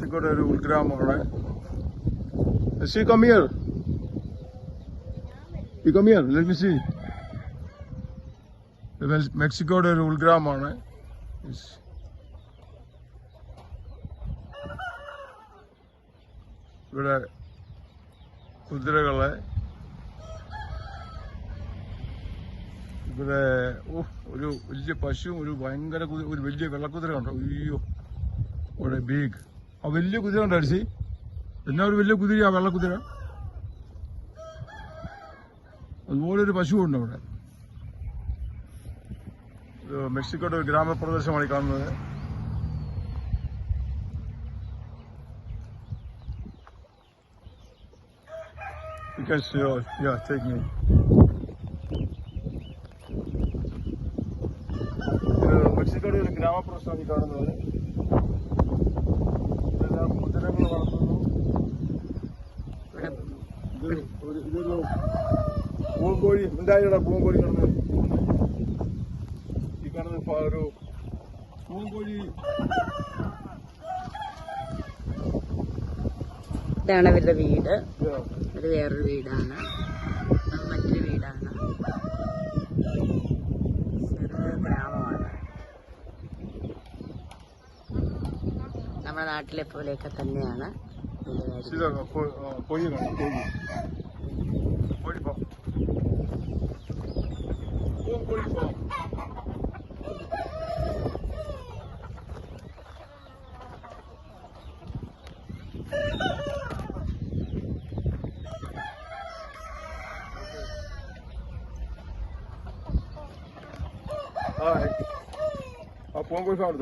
മെക്സിക്കോയുടെ ഒരു ഉൾഗ്രാമമാണ്. See, come here. You come here. Let me see. മെക്സിക്കോയുടെ ഒരു ഉൾഗ്രാമമാണ്. ഇവിടെ കുതിരകളെ ഇവിടെ ഒരു വലിയ പശുവും ഒരു ഭയങ്കര ഒരു വലിയ വെള്ളക്കുതിര ഉണ്ടോ. അയ്യോ, ഇവിടെ ബീഗ് ആ വലിയ കുതിര ഉണ്ടോ അടിച്ച്. എന്നാ ഒരു വലിയ കുതിര ആ വെള്ളക്കുതിര. അതുപോലെ ഒരു പശുവുണ്ട് അവിടെ. മെക്സിക്കോയുടെ ഒരു ഗ്രാമപ്രദേശമാണ് ഈ കാണുന്നത്. Take me. മെക്സിക്കോയുടെ ഒരു ഗ്രാമപ്രദേശമാണ് ഈ കാണുന്നത്. ഇതെല്ലാം കുതിരകൾ വളർത്തുന്നു. ഇതൊരു പൂങ്കോഴി ഉണ്ടായിട്ടാ പൂങ്കോഴി കാണുന്നത്. ഈ കാണുന്നത് ഒരു പൂങ്കോഴി. ഇതാണ് അവരുടെ വീട്. അത് വേറൊരു വീടാണ്, അത് മറ്റൊരു വീടാണ്. ചെറിയ ഗ്രാമമാണ്. നമ്മുടെ നാട്ടിലെ പോലെയൊക്കെ തന്നെയാണ്. പൂങ്കോഴി ഫാം.